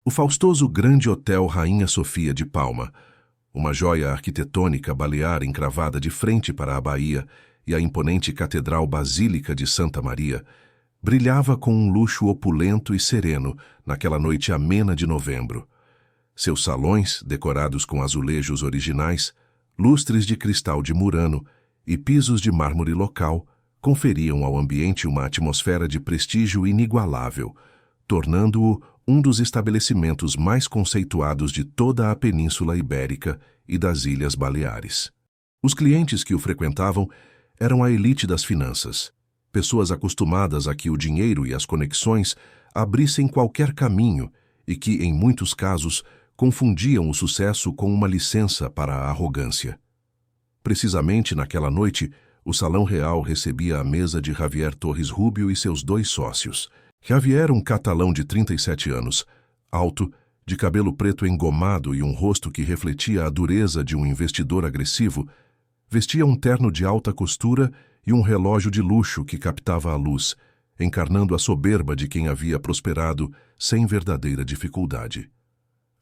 O faustoso Grande Hotel Rainha Sofia de Palma, uma joia arquitetônica balear encravada de frente para a Bahia, e a imponente Catedral Basílica de Santa Maria, brilhava com um luxo opulento e sereno naquela noite amena de novembro. Seus salões, decorados com azulejos originais, lustres de cristal de Murano e pisos de mármore local, conferiam ao ambiente uma atmosfera de prestígio inigualável, tornando-o um dos estabelecimentos mais conceituados de toda a Península Ibérica e das Ilhas Baleares. Os clientes que o frequentavam eram a elite das finanças, pessoas acostumadas a que o dinheiro e as conexões abrissem qualquer caminho e que, em muitos casos, confundiam o sucesso com uma licença para a arrogância. Precisamente naquela noite, o Salão Real recebia a mesa de Javier Torres Rubio e seus 2 sócios. Javier, um catalão de 37 anos, alto, de cabelo preto engomado e um rosto que refletia a dureza de um investidor agressivo, vestia um terno de alta costura e um relógio de luxo que captava a luz, encarnando a soberba de quem havia prosperado sem verdadeira dificuldade.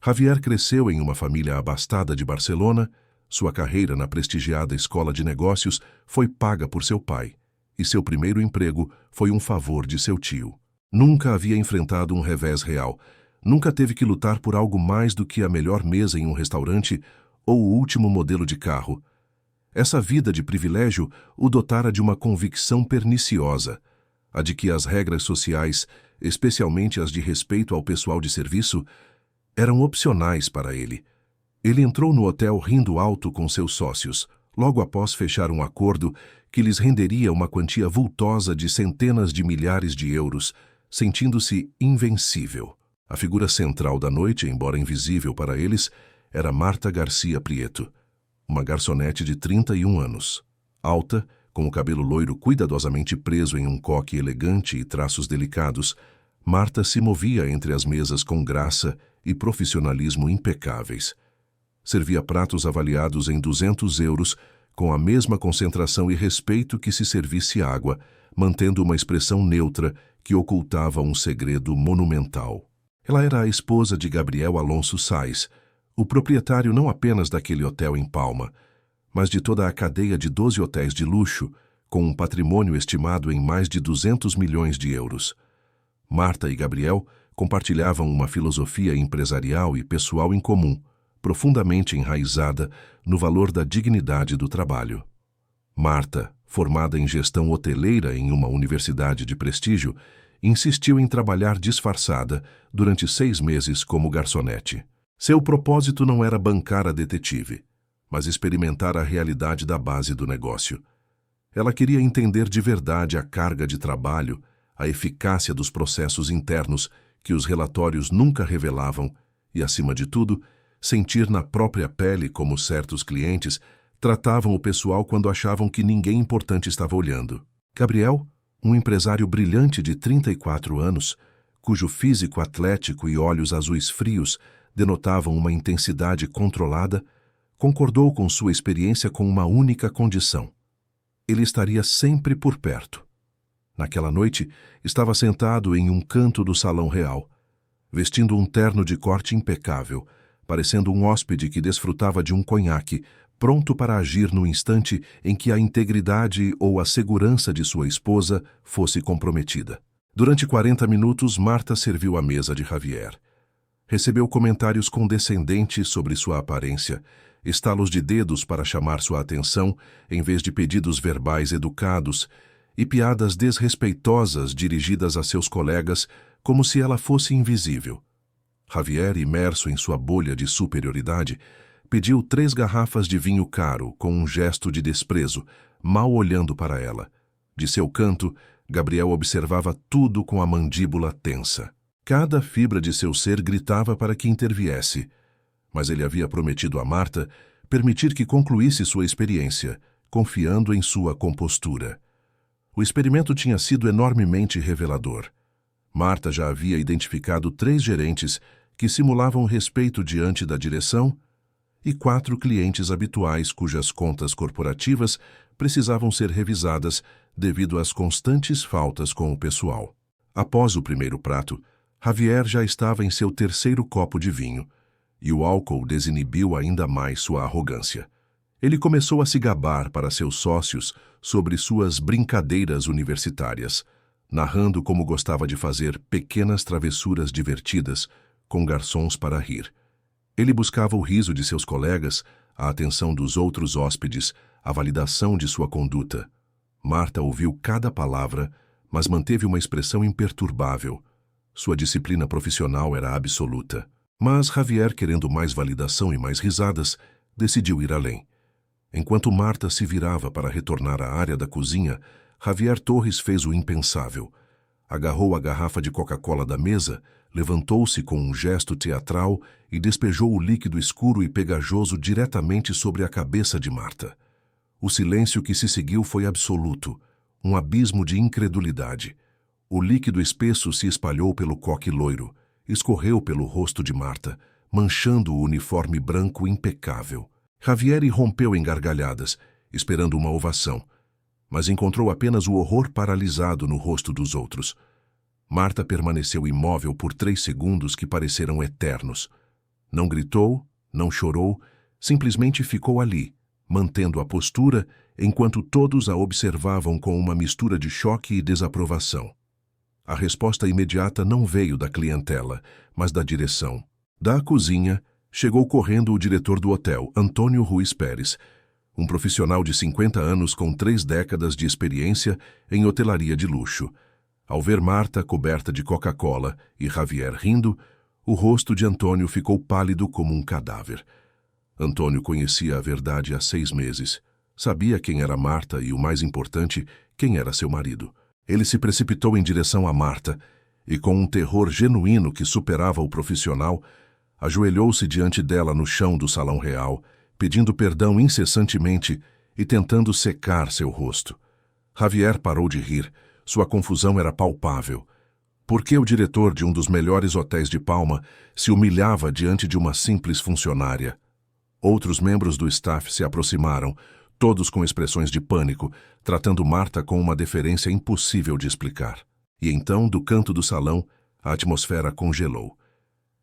Javier cresceu em uma família abastada de Barcelona. Sua carreira na prestigiada escola de negócios foi paga por seu pai, e seu primeiro emprego foi um favor de seu tio. Nunca havia enfrentado um revés real, nunca teve que lutar por algo mais do que a melhor mesa em um restaurante ou o último modelo de carro. Essa vida de privilégio o dotara de uma convicção perniciosa, a de que as regras sociais, especialmente as de respeito ao pessoal de serviço, eram opcionais para ele. Ele entrou no hotel rindo alto com seus sócios, logo após fechar um acordo que lhes renderia uma quantia vultosa de centenas de milhares de euros, sentindo-se invencível. A figura central da noite, embora invisível para eles, era Marta Garcia Prieto, uma garçonete de 31 anos. Alta, com o cabelo loiro cuidadosamente preso em um coque elegante e traços delicados, Marta se movia entre as mesas com graça e profissionalismo impecáveis. Servia pratos avaliados em 200 euros, com a mesma concentração e respeito que se servisse água, mantendo uma expressão neutra que ocultava um segredo monumental. Ela era a esposa de Gabriel Alonso Sáiz, o proprietário não apenas daquele hotel em Palma, mas de toda a cadeia de 12 hotéis de luxo, com um patrimônio estimado em mais de 200 milhões de euros. Marta e Gabriel compartilhavam uma filosofia empresarial e pessoal em comum, profundamente enraizada no valor da dignidade do trabalho. Marta, formada em gestão hoteleira em uma universidade de prestígio, insistiu em trabalhar disfarçada durante 6 meses como garçonete. Seu propósito não era bancar a detetive, mas experimentar a realidade da base do negócio. Ela queria entender de verdade a carga de trabalho, a eficácia dos processos internos que os relatórios nunca revelavam e, acima de tudo, sentir na própria pele como certos clientes tratavam o pessoal quando achavam que ninguém importante estava olhando. Gabriel, um empresário brilhante de 34 anos, cujo físico atlético e olhos azuis frios denotavam uma intensidade controlada, concordou com sua experiência com uma única condição: ele estaria sempre por perto. Naquela noite, estava sentado em um canto do Salão Real, vestindo um terno de corte impecável, parecendo um hóspede que desfrutava de um conhaque, pronto para agir no instante em que a integridade ou a segurança de sua esposa fosse comprometida. Durante 40 minutos, Marta serviu a mesa de Javier. Recebeu comentários condescendentes sobre sua aparência, estalos de dedos para chamar sua atenção, em vez de pedidos verbais educados, e piadas desrespeitosas dirigidas a seus colegas, como se ela fosse invisível. Javier, imerso em sua bolha de superioridade, pediu 3 garrafas de vinho caro com um gesto de desprezo, mal olhando para ela. De seu canto, Gabriel observava tudo com a mandíbula tensa. Cada fibra de seu ser gritava para que interviesse, mas ele havia prometido a Marta permitir que concluísse sua experiência, confiando em sua compostura. O experimento tinha sido enormemente revelador. Marta já havia identificado 3 gerentes que simulavam respeito diante da direção e 4 clientes habituais cujas contas corporativas precisavam ser revisadas devido às constantes faltas com o pessoal. Após o primeiro prato, Javier já estava em seu terceiro copo de vinho, e o álcool desinibiu ainda mais sua arrogância. Ele começou a se gabar para seus sócios sobre suas brincadeiras universitárias, narrando como gostava de fazer pequenas travessuras divertidas com garçons para rir. Ele buscava o riso de seus colegas, a atenção dos outros hóspedes, a validação de sua conduta. Marta ouviu cada palavra, mas manteve uma expressão imperturbável. Sua disciplina profissional era absoluta. Mas Javier, querendo mais validação e mais risadas, decidiu ir além. Enquanto Marta se virava para retornar à área da cozinha, Javier Torres fez o impensável. Agarrou a garrafa de Coca-Cola da mesa, levantou-se com um gesto teatral e despejou o líquido escuro e pegajoso diretamente sobre a cabeça de Marta. O silêncio que se seguiu foi absoluto, um abismo de incredulidade. O líquido espesso se espalhou pelo coque loiro, escorreu pelo rosto de Marta, manchando o uniforme branco impecável. Javier irrompeu em gargalhadas, esperando uma ovação, mas encontrou apenas o horror paralisado no rosto dos outros. Marta permaneceu imóvel por 3 segundos que pareceram eternos. Não gritou, não chorou, simplesmente ficou ali, mantendo a postura, enquanto todos a observavam com uma mistura de choque e desaprovação. A resposta imediata não veio da clientela, mas da direção. Da cozinha, chegou correndo o diretor do hotel, Antônio Ruiz Pérez, um profissional de 50 anos com 3 décadas de experiência em hotelaria de luxo. Ao ver Marta coberta de Coca-Cola e Javier rindo, o rosto de Antônio ficou pálido como um cadáver. Antônio conhecia a verdade há 6 meses. Sabia quem era Marta e, o mais importante, quem era seu marido. Ele se precipitou em direção a Marta e, com um terror genuíno que superava o profissional, ajoelhou-se diante dela no chão do salão real, pedindo perdão incessantemente e tentando secar seu rosto. Javier parou de rir. Sua confusão era palpável. Por que o diretor de um dos melhores hotéis de Palma se humilhava diante de uma simples funcionária? Outros membros do staff se aproximaram, todos com expressões de pânico, tratando Marta com uma deferência impossível de explicar. E então, do canto do salão, a atmosfera congelou.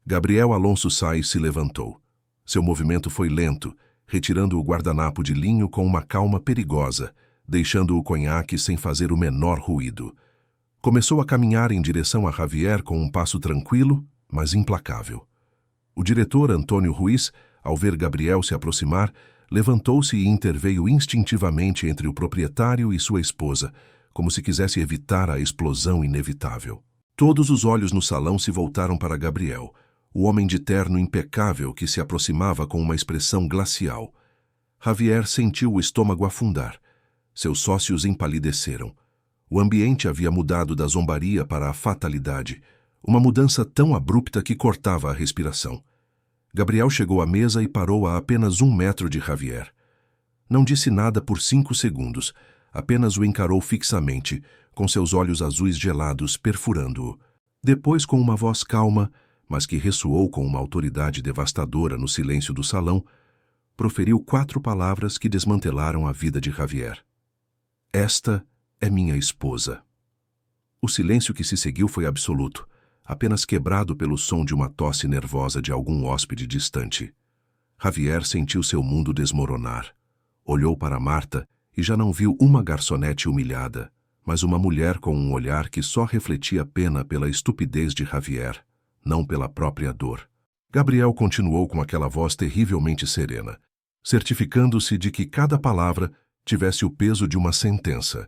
Gabriel Alonso Sais se levantou. Seu movimento foi lento, retirando o guardanapo de linho com uma calma perigosa, deixando o conhaque sem fazer o menor ruído. Começou a caminhar em direção a Javier com um passo tranquilo, mas implacável. O diretor Antônio Ruiz, ao ver Gabriel se aproximar, levantou-se e interveio instintivamente entre o proprietário e sua esposa, como se quisesse evitar a explosão inevitável. Todos os olhos no salão se voltaram para Gabriel, o homem de terno impecável que se aproximava com uma expressão glacial. Javier sentiu o estômago afundar. Seus sócios empalideceram. O ambiente havia mudado da zombaria para a fatalidade, uma mudança tão abrupta que cortava a respiração. Gabriel chegou à mesa e parou a apenas 1 metro de Javier. Não disse nada por 5 segundos, apenas o encarou fixamente, com seus olhos azuis gelados perfurando-o. Depois, com uma voz calma, mas que ressoou com uma autoridade devastadora no silêncio do salão, proferiu 4 palavras que desmantelaram a vida de Javier. Esta é minha esposa. O silêncio que se seguiu foi absoluto, apenas quebrado pelo som de uma tosse nervosa de algum hóspede distante. Javier sentiu seu mundo desmoronar. Olhou para Marta e já não viu uma garçonete humilhada, mas uma mulher com um olhar que só refletia pena pela estupidez de Javier, não pela própria dor. Gabriel continuou com aquela voz terrivelmente serena, certificando-se de que cada palavra tivesse o peso de uma sentença.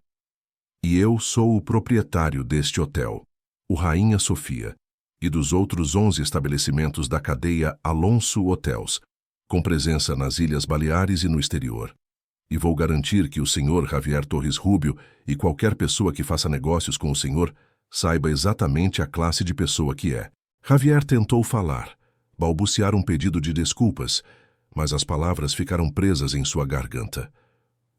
E eu sou o proprietário deste hotel, o Rainha Sofia, e dos outros 11 estabelecimentos da cadeia Alonso Hotels, com presença nas Ilhas Baleares e no exterior. E vou garantir que o senhor Javier Torres Rubio e qualquer pessoa que faça negócios com o senhor saiba exatamente a classe de pessoa que é. Javier tentou falar, balbuciar um pedido de desculpas, mas as palavras ficaram presas em sua garganta.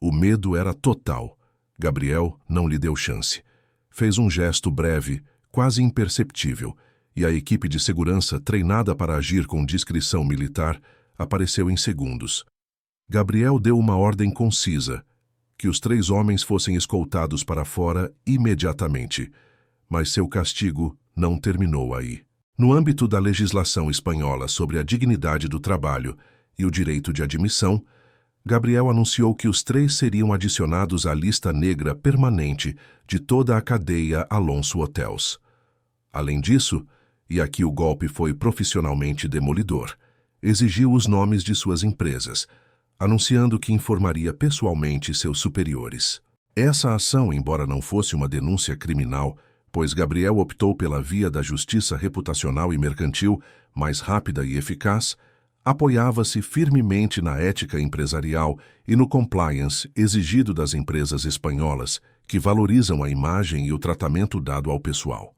O medo era total. Gabriel não lhe deu chance. Fez um gesto breve, quase imperceptível, e a equipe de segurança, treinada para agir com discrição militar, apareceu em segundos. Gabriel deu uma ordem concisa, que os 3 homens fossem escoltados para fora imediatamente, mas seu castigo não terminou aí. No âmbito da legislação espanhola sobre a dignidade do trabalho e o direito de admissão, Gabriel anunciou que os 3 seriam adicionados à lista negra permanente de toda a cadeia Alonso Hotels. Além disso, e aqui o golpe foi profissionalmente demolidor, exigiu os nomes de suas empresas, anunciando que informaria pessoalmente seus superiores. Essa ação, embora não fosse uma denúncia criminal, pois Gabriel optou pela via da justiça reputacional e mercantil, mais rápida e eficaz, apoiava-se firmemente na ética empresarial e no compliance exigido das empresas espanholas, que valorizam a imagem e o tratamento dado ao pessoal.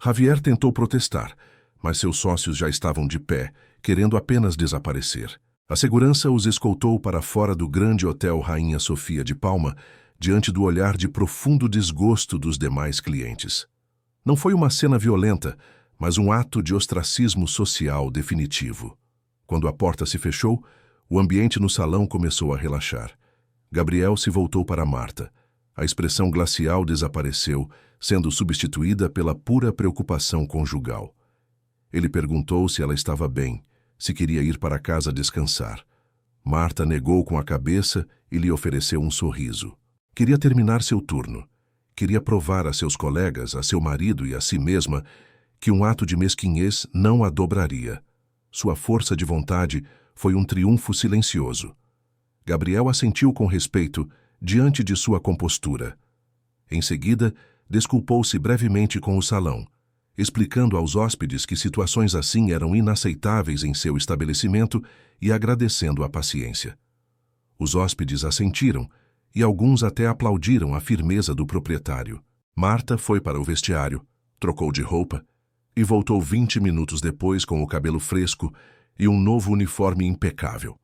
Javier tentou protestar, mas seus sócios já estavam de pé, querendo apenas desaparecer. A segurança os escoltou para fora do grande hotel Rainha Sofia de Palma, diante do olhar de profundo desgosto dos demais clientes. Não foi uma cena violenta, mas um ato de ostracismo social definitivo. Quando a porta se fechou, o ambiente no salão começou a relaxar. Gabriel se voltou para Marta. A expressão glacial desapareceu, sendo substituída pela pura preocupação conjugal. Ele perguntou se ela estava bem, se queria ir para casa descansar. Marta negou com a cabeça e lhe ofereceu um sorriso. Queria terminar seu turno. Queria provar a seus colegas, a seu marido e a si mesma que um ato de mesquinhez não a dobraria. Sua força de vontade foi um triunfo silencioso. Gabriel assentiu com respeito diante de sua compostura. Em seguida, desculpou-se brevemente com o salão, explicando aos hóspedes que situações assim eram inaceitáveis em seu estabelecimento e agradecendo a paciência. Os hóspedes assentiram, e alguns até aplaudiram a firmeza do proprietário. Marta foi para o vestiário, trocou de roupa e voltou 20 minutos depois com o cabelo fresco e um novo uniforme impecável.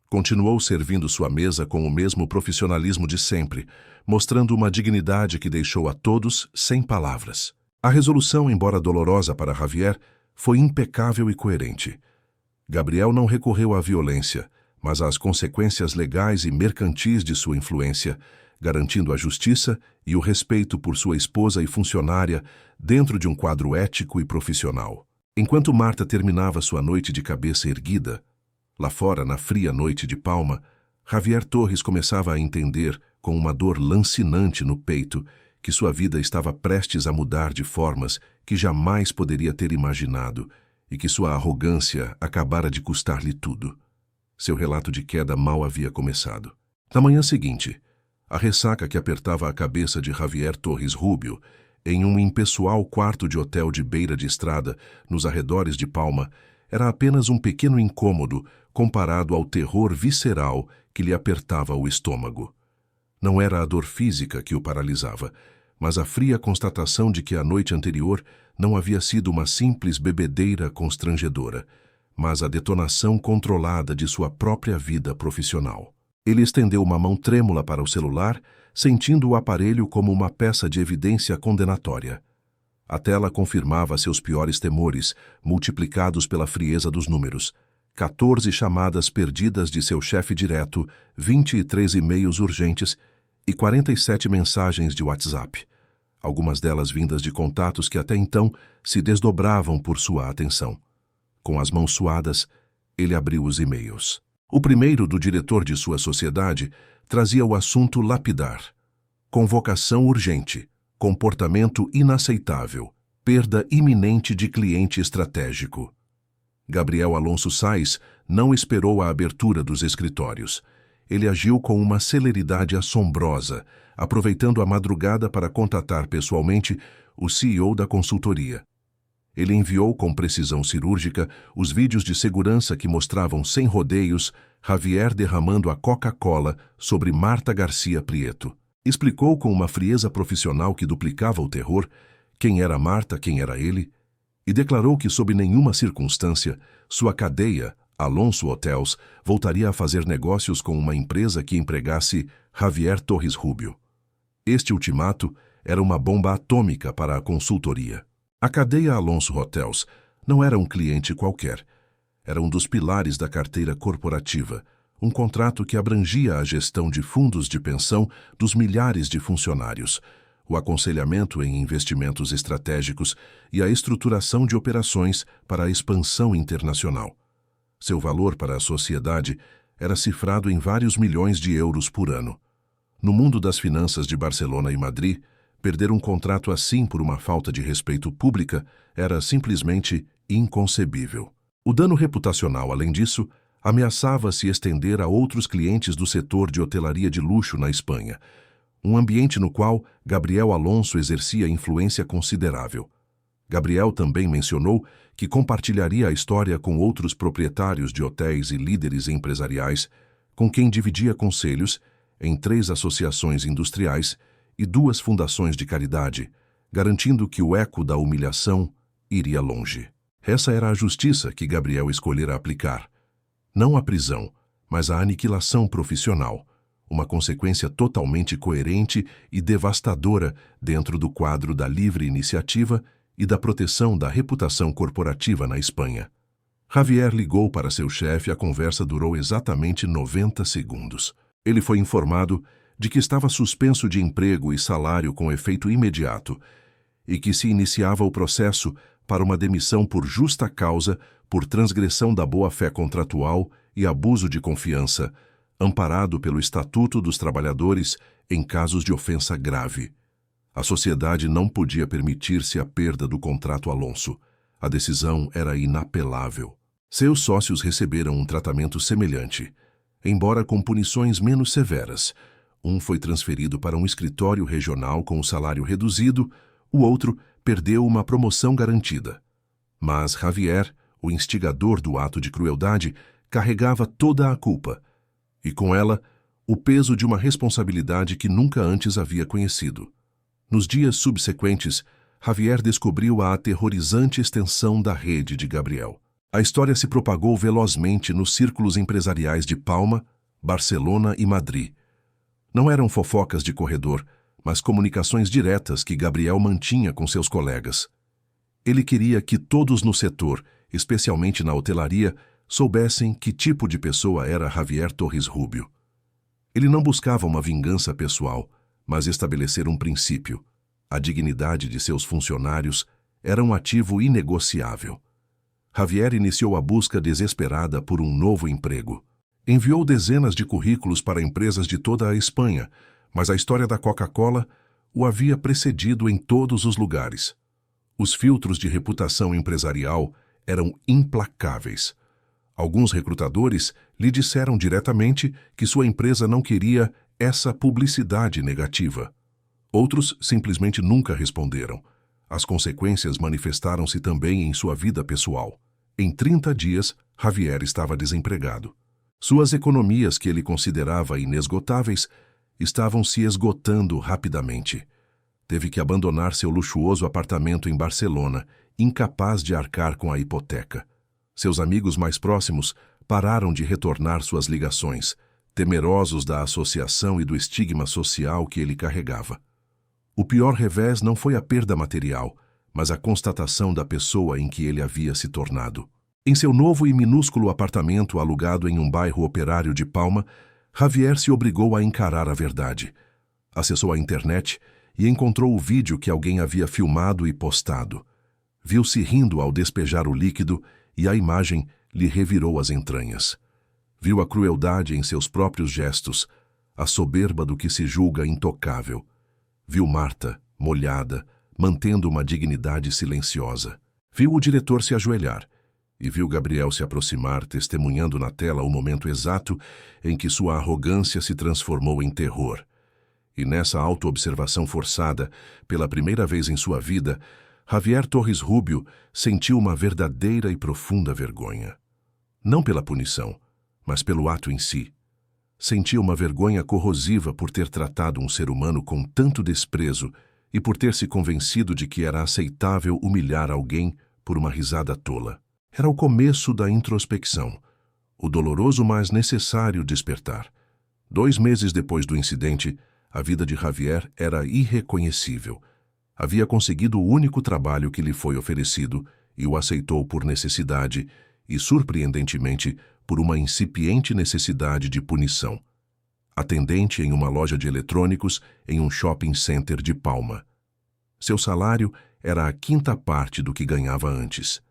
Continuou servindo sua mesa com o mesmo profissionalismo de sempre, mostrando uma dignidade que deixou a todos sem palavras. A resolução, embora dolorosa para Javier, foi impecável e coerente. Gabriel não recorreu à violência, mas às consequências legais e mercantis de sua influência, garantindo a justiça e o respeito por sua esposa e funcionária dentro de um quadro ético e profissional. Enquanto Marta terminava sua noite de cabeça erguida, lá fora, na fria noite de Palma, Javier Torres começava a entender, com uma dor lancinante no peito, que sua vida estava prestes a mudar de formas que jamais poderia ter imaginado e que sua arrogância acabara de custar-lhe tudo. Seu relato de queda mal havia começado. Na manhã seguinte, a ressaca que apertava a cabeça de Javier Torres Rubio, em um impessoal quarto de hotel de beira de estrada, nos arredores de Palma, era apenas um pequeno incômodo comparado ao terror visceral que lhe apertava o estômago. Não era a dor física que o paralisava, mas a fria constatação de que a noite anterior não havia sido uma simples bebedeira constrangedora, mas a detonação controlada de sua própria vida profissional. Ele estendeu uma mão trêmula para o celular, sentindo o aparelho como uma peça de evidência condenatória. A tela confirmava seus piores temores, multiplicados pela frieza dos números. 14 chamadas perdidas de seu chefe direto, 23 e-mails urgentes e 47 mensagens de WhatsApp, algumas delas vindas de contatos que até então se desdobravam por sua atenção. Com as mãos suadas, ele abriu os e-mails. O primeiro, do diretor de sua sociedade, trazia o assunto lapidar: convocação urgente, comportamento inaceitável, perda iminente de cliente estratégico. Gabriel Alonso Sáiz não esperou a abertura dos escritórios. Ele agiu com uma celeridade assombrosa, aproveitando a madrugada para contatar pessoalmente o CEO da consultoria. Ele enviou com precisão cirúrgica os vídeos de segurança que mostravam sem rodeios Javier derramando a Coca-Cola sobre Marta Garcia Prieto. Explicou com uma frieza profissional que duplicava o terror quem era Marta, quem era ele, e declarou que sob nenhuma circunstância sua cadeia, Alonso Hotels, voltaria a fazer negócios com uma empresa que empregasse Javier Torres Rubio. Este ultimato era uma bomba atômica para a consultoria. A cadeia Alonso Hotels não era um cliente qualquer. Era um dos pilares da carteira corporativa, um contrato que abrangia a gestão de fundos de pensão dos milhares de funcionários, o aconselhamento em investimentos estratégicos e a estruturação de operações para a expansão internacional. Seu valor para a sociedade era cifrado em vários milhões de euros por ano. No mundo das finanças de Barcelona e Madrid, perder um contrato assim por uma falta de respeito pública era simplesmente inconcebível. O dano reputacional, além disso, ameaçava se estender a outros clientes do setor de hotelaria de luxo na Espanha, um ambiente no qual Gabriel Alonso exercia influência considerável. Gabriel também mencionou que compartilharia a história com outros proprietários de hotéis e líderes empresariais, com quem dividia conselhos em 3 associações industriais e 2 fundações de caridade, garantindo que o eco da humilhação iria longe. Essa era a justiça que Gabriel escolhera aplicar. Não a prisão, mas a aniquilação profissional, uma consequência totalmente coerente e devastadora dentro do quadro da livre iniciativa e da proteção da reputação corporativa na Espanha. Javier ligou para seu chefe e a conversa durou exatamente 90 segundos. Ele foi informado de que estava suspenso de emprego e salário com efeito imediato e que se iniciava o processo para uma demissão por justa causa por transgressão da boa-fé contratual e abuso de confiança, amparado pelo Estatuto dos Trabalhadores em casos de ofensa grave. A sociedade não podia permitir-se a perda do contrato Alonso. A decisão era inapelável. Seus sócios receberam um tratamento semelhante, embora com punições menos severas. Um foi transferido para um escritório regional com o salário reduzido, o outro perdeu uma promoção garantida. Mas Javier, o instigador do ato de crueldade, carregava toda a culpa, e com ela, o peso de uma responsabilidade que nunca antes havia conhecido. Nos dias subsequentes, Javier descobriu a aterrorizante extensão da rede de Gabriel. A história se propagou velozmente nos círculos empresariais de Palma, Barcelona e Madrid. Não eram fofocas de corredor, mas comunicações diretas que Gabriel mantinha com seus colegas. Ele queria que todos no setor, especialmente na hotelaria, soubessem que tipo de pessoa era Javier Torres Rubio. Ele não buscava uma vingança pessoal, mas estabelecer um princípio. A dignidade de seus funcionários era um ativo inegociável. Javier iniciou a busca desesperada por um novo emprego. Enviou dezenas de currículos para empresas de toda a Espanha, mas a história da Coca-Cola o havia precedido em todos os lugares. Os filtros de reputação empresarial eram implacáveis. Alguns recrutadores lhe disseram diretamente que sua empresa não queria essa publicidade negativa. Outros simplesmente nunca responderam. As consequências manifestaram-se também em sua vida pessoal. Em 30 dias, Javier estava desempregado. Suas economias, que ele considerava inesgotáveis, estavam se esgotando rapidamente. Teve que abandonar seu luxuoso apartamento em Barcelona, incapaz de arcar com a hipoteca. Seus amigos mais próximos pararam de retornar suas ligações, temerosos da associação e do estigma social que ele carregava. O pior revés não foi a perda material, mas a constatação da pessoa em que ele havia se tornado. Em seu novo e minúsculo apartamento alugado em um bairro operário de Palma, Javier se obrigou a encarar a verdade. Acessou a internet e encontrou o vídeo que alguém havia filmado e postado. Viu-se rindo ao despejar o líquido e a imagem lhe revirou as entranhas. Viu a crueldade em seus próprios gestos, a soberba do que se julga intocável. Viu Marta, molhada, mantendo uma dignidade silenciosa. Viu o diretor se ajoelhar e viu Gabriel se aproximar, testemunhando na tela o momento exato em que sua arrogância se transformou em terror. E nessa autoobservação forçada, pela primeira vez em sua vida, Javier Torres Rubio sentiu uma verdadeira e profunda vergonha. Não pela punição, mas pelo ato em si. Sentia uma vergonha corrosiva por ter tratado um ser humano com tanto desprezo e por ter se convencido de que era aceitável humilhar alguém por uma risada tola. Era o começo da introspecção, o doloroso mas necessário despertar. 2 meses depois do incidente, a vida de Javier era irreconhecível. Havia conseguido o único trabalho que lhe foi oferecido e o aceitou por necessidade e, surpreendentemente, por uma incipiente necessidade de punição. atendente em uma loja de eletrônicos em um shopping center de Palma. Seu salário era a quinta parte do que ganhava antes.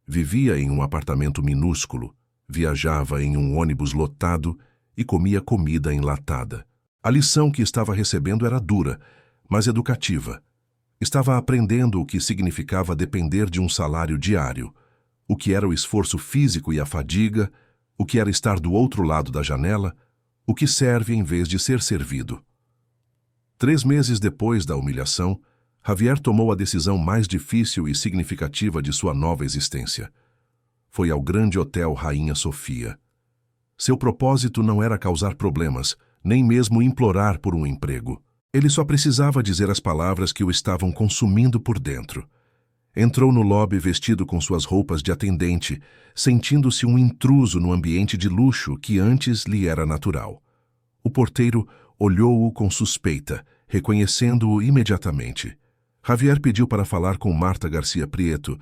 Vivia em um apartamento minúsculo, viajava em um ônibus lotado e comia comida enlatada. A lição que estava recebendo era dura, mas educativa. Estava aprendendo o que significava depender de um salário diário, o que era o esforço físico e a fadiga, o que era estar do outro lado da janela, o que serve em vez de ser servido. 3 meses depois da humilhação, Javier tomou a decisão mais difícil e significativa de sua nova existência. Foi ao Grande Hotel Rainha Sofia. Seu propósito não era causar problemas, nem mesmo implorar por um emprego. Ele só precisava dizer as palavras que o estavam consumindo por dentro. Entrou no lobby vestido com suas roupas de atendente, sentindo-se um intruso no ambiente de luxo que antes lhe era natural. O porteiro olhou-o com suspeita, reconhecendo-o imediatamente. Javier pediu para falar com Marta Garcia Prieto,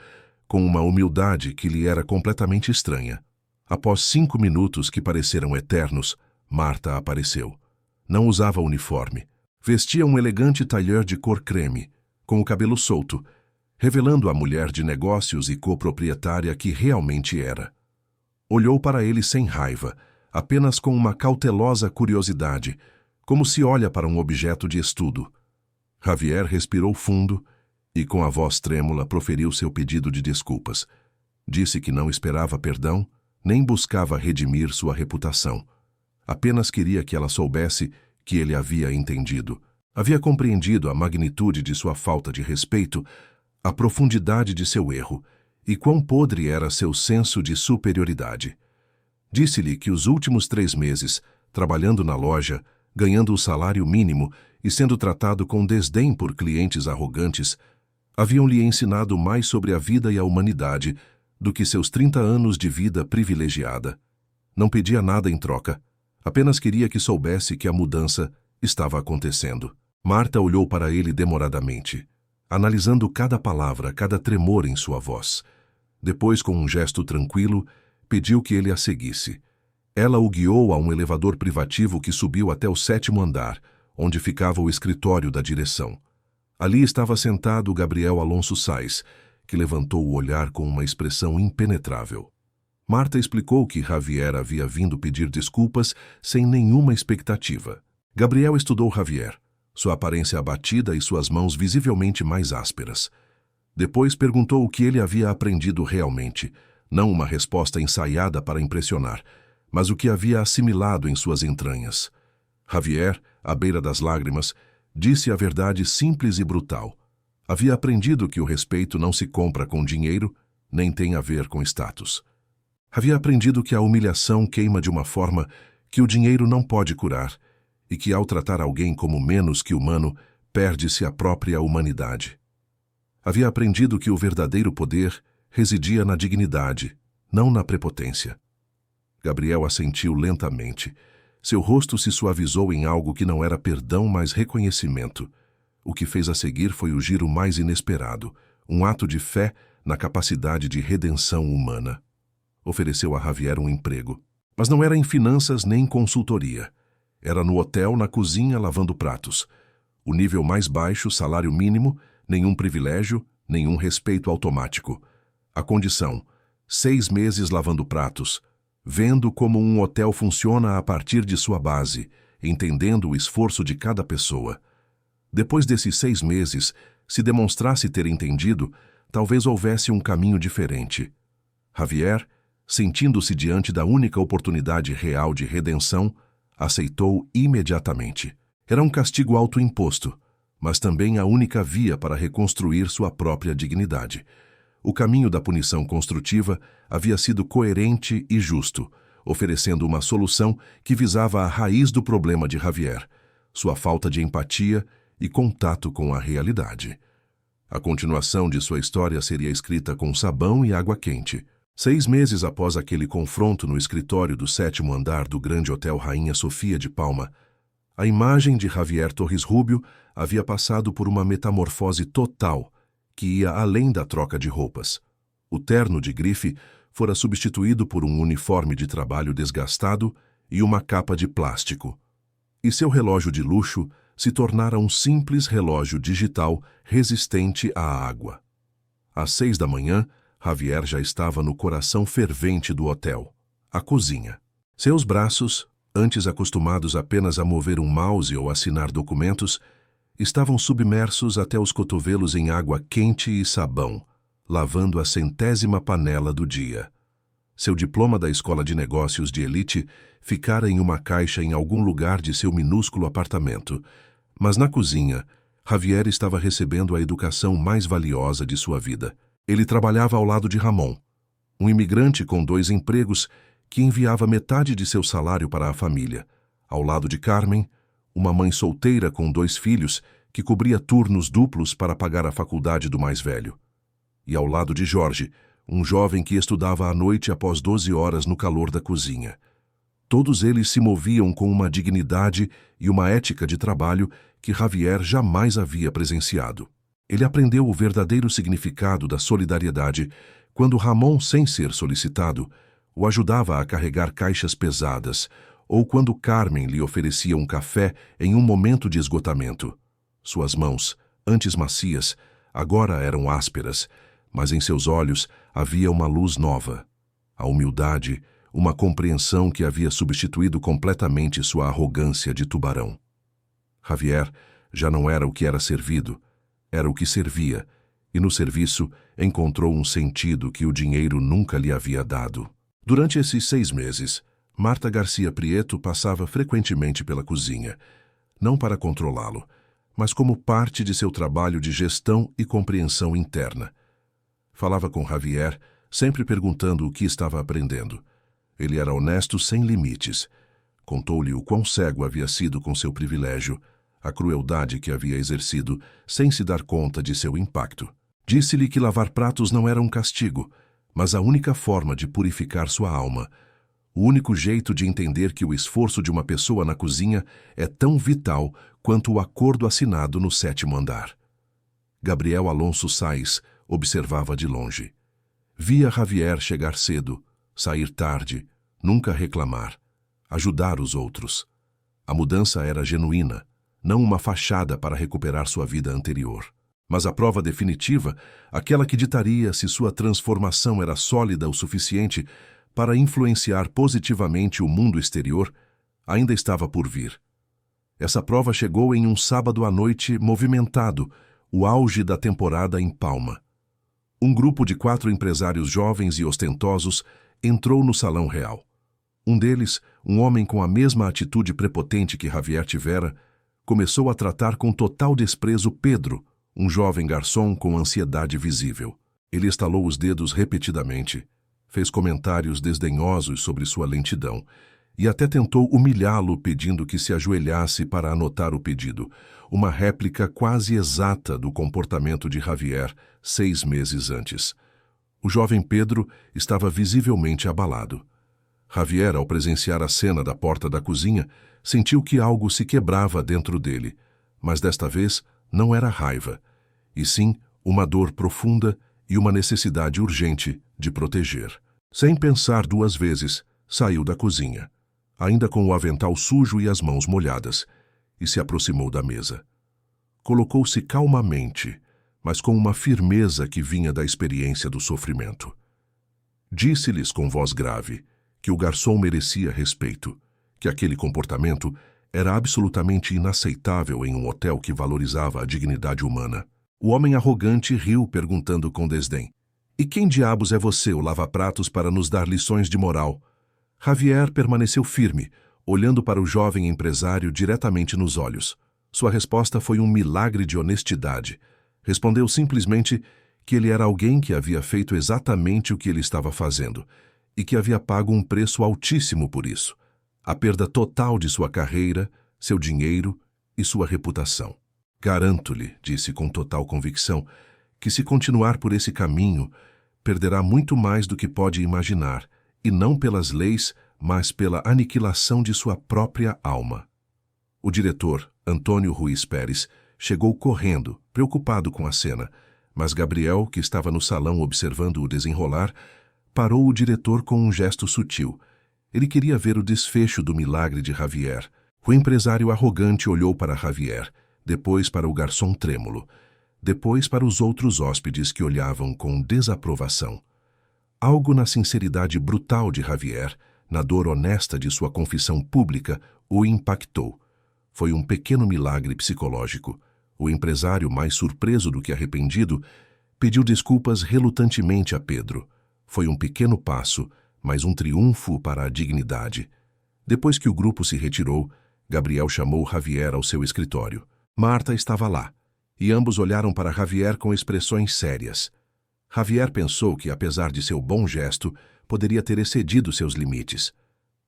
com uma humildade que lhe era completamente estranha. Após 5 minutos que pareceram eternos, Marta apareceu. Não usava uniforme. Vestia um elegante tailleur de cor creme, com o cabelo solto, revelando a mulher de negócios e coproprietária que realmente era. Olhou para ele sem raiva, apenas com uma cautelosa curiosidade, como se olha para um objeto de estudo. Javier respirou fundo e, com a voz trêmula, proferiu seu pedido de desculpas. Disse que não esperava perdão, nem buscava redimir sua reputação. Apenas queria que ela soubesse que ele havia entendido. Havia compreendido a magnitude de sua falta de respeito, a profundidade de seu erro e quão podre era seu senso de superioridade. Disse-lhe que os últimos 3 meses, trabalhando na loja, ganhando o salário mínimo e sendo tratado com desdém por clientes arrogantes, haviam-lhe ensinado mais sobre a vida e a humanidade do que seus 30 anos de vida privilegiada. Não pedia nada em troca, apenas queria que soubesse que a mudança estava acontecendo. Marta olhou para ele demoradamente, analisando cada palavra, cada tremor em sua voz. Depois, com um gesto tranquilo, pediu que ele a seguisse. Ela o guiou a um elevador privativo que subiu até o 7º andar, onde ficava o escritório da direção. Ali estava sentado Gabriel Alonso Sais, que levantou o olhar com uma expressão impenetrável. Marta explicou que Javier havia vindo pedir desculpas sem nenhuma expectativa. Gabriel estudou Javier, sua aparência abatida e suas mãos visivelmente mais ásperas. Depois perguntou o que ele havia aprendido realmente, não uma resposta ensaiada para impressionar, mas o que havia assimilado em suas entranhas. Javier, à beira das lágrimas, disse a verdade simples e brutal. Havia aprendido que o respeito não se compra com dinheiro, nem tem a ver com status. Havia aprendido que a humilhação queima de uma forma que o dinheiro não pode curar e que, ao tratar alguém como menos que humano, perde-se a própria humanidade. Havia aprendido que o verdadeiro poder residia na dignidade, não na prepotência. Gabriel assentiu lentamente. Seu rosto se suavizou em algo que não era perdão, mas reconhecimento. O que fez a seguir foi o giro mais inesperado, um ato de fé na capacidade de redenção humana. Ofereceu a Javier um emprego. Mas não era em finanças nem em consultoria. Era no hotel, na cozinha, lavando pratos. O nível mais baixo, salário mínimo, nenhum privilégio, nenhum respeito automático. A condição: 6 meses lavando pratos, vendo como um hotel funciona a partir de sua base, entendendo o esforço de cada pessoa. Depois desses 6 meses, se demonstrasse ter entendido, talvez houvesse um caminho diferente. Javier, sentindo-se diante da única oportunidade real de redenção, aceitou imediatamente. Era um castigo autoimposto, mas também a única via para reconstruir sua própria dignidade. O caminho da punição construtiva havia sido coerente e justo, oferecendo uma solução que visava a raiz do problema de Javier, sua falta de empatia e contato com a realidade. A continuação de sua história seria escrita com sabão e água quente. 6 meses após aquele confronto no escritório do 7º andar do Grande Hotel Rainha Sofia de Palma, a imagem de Javier Torres Rubio havia passado por uma metamorfose total que ia além da troca de roupas. O terno de grife fora substituído por um uniforme de trabalho desgastado e uma capa de plástico. e seu relógio de luxo se tornara um simples relógio digital resistente à água. Às 6 da manhã, Javier já estava no coração fervente do hotel, a cozinha. Seus braços, antes acostumados apenas a mover um mouse ou assinar documentos, estavam submersos até os cotovelos em água quente e sabão, lavando a 100ª panela do dia. Seu diploma da Escola de Negócios de Elite ficara em uma caixa em algum lugar de seu minúsculo apartamento, mas na cozinha, Javier estava recebendo a educação mais valiosa de sua vida. Ele trabalhava ao lado de Ramon, um imigrante com 2 empregos que enviava metade de seu salário para a família, ao lado de Carmen, uma mãe solteira com 2 filhos que cobria turnos duplos para pagar a faculdade do mais velho, e ao lado de Jorge, um jovem que estudava à noite após 12 horas no calor da cozinha. Todos eles se moviam com uma dignidade e uma ética de trabalho que Javier jamais havia presenciado. Ele aprendeu o verdadeiro significado da solidariedade quando Ramon, sem ser solicitado, o ajudava a carregar caixas pesadas, ou quando Carmen lhe oferecia um café em um momento de esgotamento. Suas mãos, antes macias, agora eram ásperas, mas em seus olhos havia uma luz nova. A humildade, uma compreensão que havia substituído completamente sua arrogância de tubarão. Javier já não era o que era servido, era o que servia, e no serviço encontrou um sentido que o dinheiro nunca lhe havia dado. Durante esses 6 meses, Marta Garcia Prieto passava frequentemente pela cozinha, não para controlá-lo, mas como parte de seu trabalho de gestão e compreensão interna. Falava com Javier, sempre perguntando o que estava aprendendo. Ele era honesto sem limites. Contou-lhe o quão cego havia sido com seu privilégio, a crueldade que havia exercido, sem se dar conta de seu impacto. Disse-lhe que lavar pratos não era um castigo, mas a única forma de purificar sua alma, o único jeito de entender que o esforço de uma pessoa na cozinha é tão vital quanto o acordo assinado no 7º andar. Gabriel Alonso Sais observava de longe. Via Javier chegar cedo, sair tarde, nunca reclamar, ajudar os outros. A mudança era genuína, não uma fachada para recuperar sua vida anterior. Mas a prova definitiva, aquela que ditaria se sua transformação era sólida o suficiente para influenciar positivamente o mundo exterior, ainda estava por vir. Essa prova chegou em um sábado à noite movimentado, o auge da temporada em Palma. Um grupo de 4 empresários jovens e ostentosos entrou no salão real. Um deles, um homem com a mesma atitude prepotente que Javier tivera, começou a tratar com total desprezo Pedro, um jovem garçom com ansiedade visível. Ele estalou os dedos repetidamente, fez comentários desdenhosos sobre sua lentidão e até tentou humilhá-lo pedindo que se ajoelhasse para anotar o pedido, uma réplica quase exata do comportamento de Javier 6 meses antes. O jovem Pedro estava visivelmente abalado. Javier, ao presenciar a cena da porta da cozinha, sentiu que algo se quebrava dentro dele, mas desta vez não era raiva, e sim uma dor profunda e uma necessidade urgente de proteger. Sem pensar 2 vezes, saiu da cozinha, ainda com o avental sujo e as mãos molhadas, e se aproximou da mesa. Colocou-se calmamente, mas com uma firmeza que vinha da experiência do sofrimento. Disse-lhes com voz grave que o garçom merecia respeito, que aquele comportamento era absolutamente inaceitável em um hotel que valorizava a dignidade humana. O homem arrogante riu, perguntando com desdém: "E quem diabos é você, o lava-pratos, para nos dar lições de moral?" Javier permaneceu firme, olhando para o jovem empresário diretamente nos olhos. Sua resposta foi um milagre de honestidade. Respondeu simplesmente que ele era alguém que havia feito exatamente o que ele estava fazendo e que havia pago um preço altíssimo por isso: a perda total de sua carreira, seu dinheiro e sua reputação. "Garanto-lhe", disse com total convicção, "que se continuar por esse caminho, perderá muito mais do que pode imaginar, e não pelas leis, mas pela aniquilação de sua própria alma." O diretor, Antônio Ruiz Pérez, chegou correndo, preocupado com a cena, mas Gabriel, que estava no salão observando o desenrolar, parou o diretor com um gesto sutil. Ele queria ver o desfecho do milagre de Javier. O empresário arrogante olhou para Javier, depois para o garçom trêmulo, depois para os outros hóspedes que olhavam com desaprovação. Algo na sinceridade brutal de Javier, na dor honesta de sua confissão pública, o impactou. Foi um pequeno milagre psicológico. O empresário, mais surpreso do que arrependido, pediu desculpas relutantemente a Pedro. Foi um pequeno passo, mas um triunfo para a dignidade. Depois que o grupo se retirou, Gabriel chamou Javier ao seu escritório. Marta estava lá, e ambos olharam para Javier com expressões sérias. Javier pensou que, apesar de seu bom gesto, poderia ter excedido seus limites.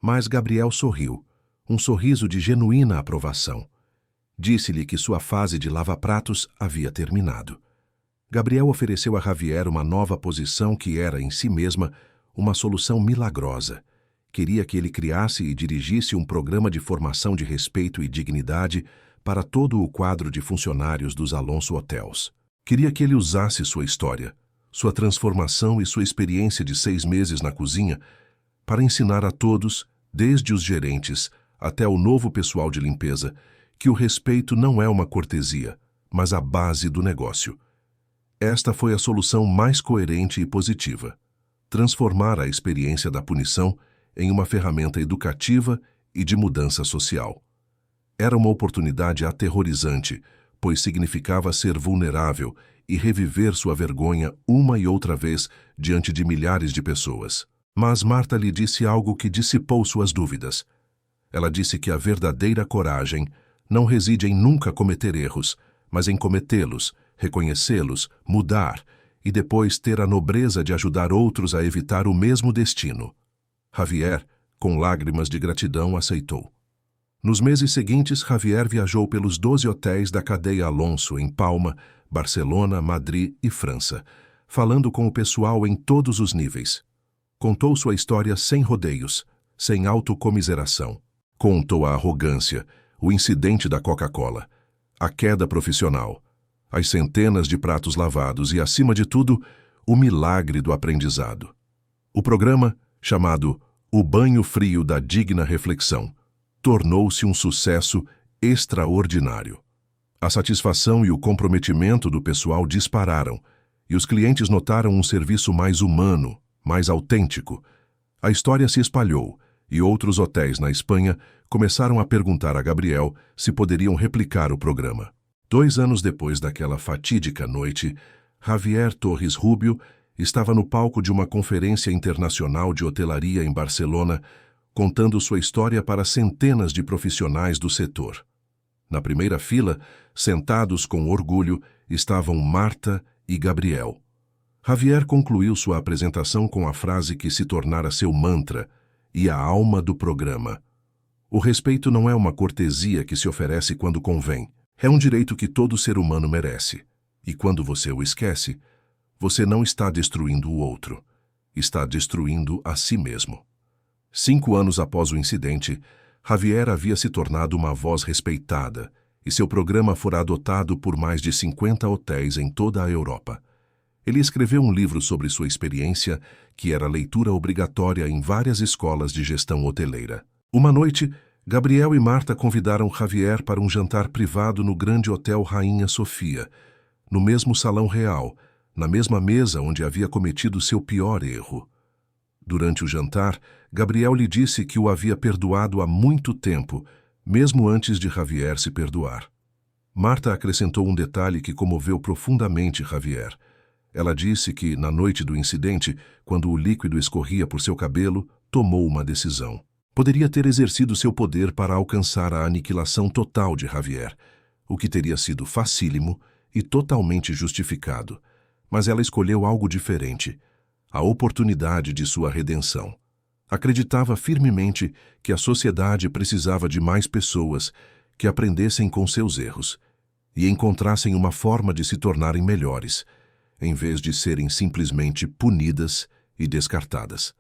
Mas Gabriel sorriu, um sorriso de genuína aprovação. Disse-lhe que sua fase de lava-pratos havia terminado. Gabriel ofereceu a Javier uma nova posição que era, em si mesma, uma solução milagrosa. Queria que ele criasse e dirigisse um programa de formação de respeito e dignidade para todo o quadro de funcionários dos Alonso Hotels. Queria que ele usasse sua história, sua transformação e sua experiência de 6 meses na cozinha para ensinar a todos, desde os gerentes até o novo pessoal de limpeza, que o respeito não é uma cortesia, mas a base do negócio. Esta foi a solução mais coerente e positiva: transformar a experiência da punição em uma ferramenta educativa e de mudança social. Era uma oportunidade aterrorizante, pois significava ser vulnerável e reviver sua vergonha uma e outra vez diante de milhares de pessoas. Mas Marta lhe disse algo que dissipou suas dúvidas. Ela disse que a verdadeira coragem não reside em nunca cometer erros, mas em cometê-los, reconhecê-los, mudar e depois ter a nobreza de ajudar outros a evitar o mesmo destino. Javier, com lágrimas de gratidão, aceitou. Nos meses seguintes, Javier viajou pelos 12 hotéis da cadeia Alonso em Palma, Barcelona, Madrid e França, falando com o pessoal em todos os níveis. Contou sua história sem rodeios, sem autocomiseração. Contou a arrogância, o incidente da Coca-Cola, a queda profissional, as centenas de pratos lavados e, acima de tudo, o milagre do aprendizado. O programa, chamado O Banho Frio da Digna Reflexão, tornou-se um sucesso extraordinário. A satisfação e o comprometimento do pessoal dispararam, e os clientes notaram um serviço mais humano, mais autêntico. A história se espalhou, e outros hotéis na Espanha começaram a perguntar a Gabriel se poderiam replicar o programa. 2 anos depois daquela fatídica noite, Javier Torres Rubio estava no palco de uma conferência internacional de hotelaria em Barcelona, contando sua história para centenas de profissionais do setor. Na primeira fila, sentados com orgulho, estavam Marta e Gabriel. Javier concluiu sua apresentação com a frase que se tornara seu mantra e a alma do programa. O respeito não é uma cortesia que se oferece quando convém. É um direito que todo ser humano merece. E quando você o esquece, você não está destruindo o outro. Está destruindo a si mesmo. 5 anos após o incidente, Javier havia se tornado uma voz respeitada e seu programa fora adotado por mais de 50 hotéis em toda a Europa. Ele escreveu um livro sobre sua experiência, que era leitura obrigatória em várias escolas de gestão hoteleira. Uma noite, Gabriel e Marta convidaram Javier para um jantar privado no grande hotel Rainha Sofia, no mesmo salão real, na mesma mesa onde havia cometido seu pior erro. Durante o jantar, Gabriel lhe disse que o havia perdoado há muito tempo, mesmo antes de Javier se perdoar. Marta acrescentou um detalhe que comoveu profundamente Javier. Ela disse que, na noite do incidente, quando o líquido escorria por seu cabelo, tomou uma decisão. Poderia ter exercido seu poder para alcançar a aniquilação total de Javier, o que teria sido facílimo e totalmente justificado. Mas ela escolheu algo diferente, a oportunidade de sua redenção. Acreditava firmemente que a sociedade precisava de mais pessoas que aprendessem com seus erros e encontrassem uma forma de se tornarem melhores, em vez de serem simplesmente punidas e descartadas.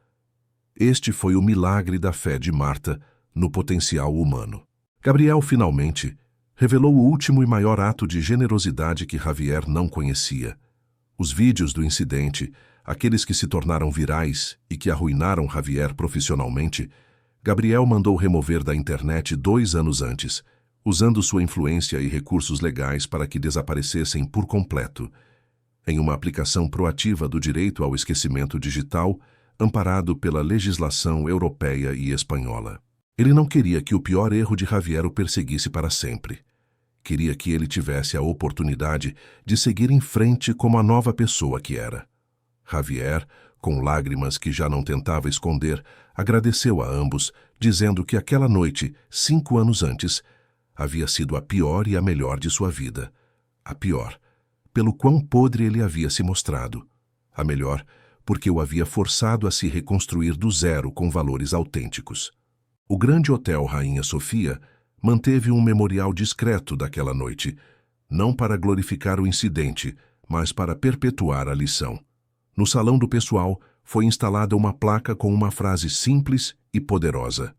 Este foi o milagre da fé de Marta no potencial humano. Gabriel, finalmente, revelou o último e maior ato de generosidade que Javier não conhecia. Os vídeos do incidente, aqueles que se tornaram virais e que arruinaram Javier profissionalmente, Gabriel mandou remover da internet 2 anos antes, usando sua influência e recursos legais para que desaparecessem por completo, em uma aplicação proativa do direito ao esquecimento digital, amparado pela legislação europeia e espanhola. Ele não queria que o pior erro de Javier o perseguisse para sempre. Queria que ele tivesse a oportunidade de seguir em frente como a nova pessoa que era. Javier, com lágrimas que já não tentava esconder, agradeceu a ambos, dizendo que aquela noite, 5 anos antes, havia sido a pior e a melhor de sua vida. A pior, pelo quão podre ele havia se mostrado. A melhor, porque o havia forçado a se reconstruir do zero com valores autênticos. O grande hotel Rainha Sofia manteve um memorial discreto daquela noite, não para glorificar o incidente, mas para perpetuar a lição. No salão do pessoal foi instalada uma placa com uma frase simples e poderosa.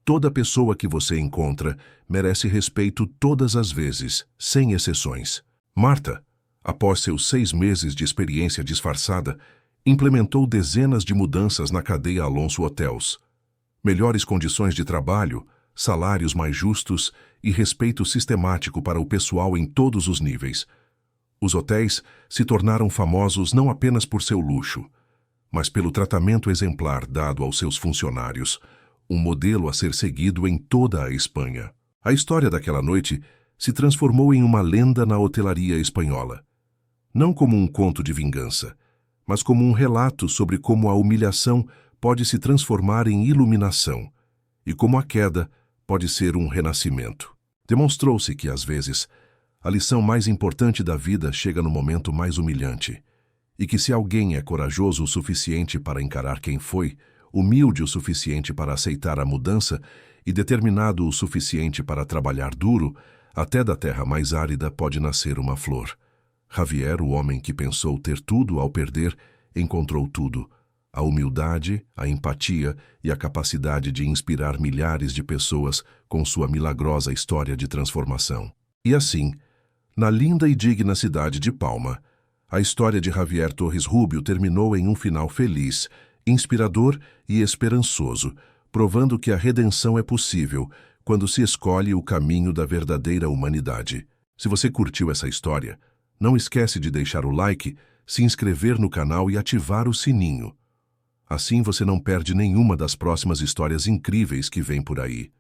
Toda pessoa que você encontra merece respeito todas as vezes, sem exceções. Marta, após seus 6 meses de experiência disfarçada, implementou dezenas de mudanças na cadeia Alonso Hotels. Melhores condições de trabalho, salários mais justos e respeito sistemático para o pessoal em todos os níveis. Os hotéis se tornaram famosos não apenas por seu luxo, mas pelo tratamento exemplar dado aos seus funcionários, um modelo a ser seguido em toda a Espanha. A história daquela noite se transformou em uma lenda na hotelaria espanhola. Não como um conto de vingança, mas como um relato sobre como a humilhação pode se transformar em iluminação e como a queda pode ser um renascimento. Demonstrou-se que, às vezes, a lição mais importante da vida chega no momento mais humilhante, e que se alguém é corajoso o suficiente para encarar quem foi, humilde o suficiente para aceitar a mudança e determinado o suficiente para trabalhar duro, até da terra mais árida pode nascer uma flor. Javier, o homem que pensou ter tudo ao perder, encontrou tudo: a humildade, a empatia e a capacidade de inspirar milhares de pessoas com sua milagrosa história de transformação. E assim, na linda e digna cidade de Palma, a história de Javier Torres Rubio terminou em um final feliz, inspirador e esperançoso, provando que a redenção é possível quando se escolhe o caminho da verdadeira humanidade. Se você curtiu essa história, não esquece de deixar o like, se inscrever no canal e ativar o sininho. Assim você não perde nenhuma das próximas histórias incríveis que vêm por aí.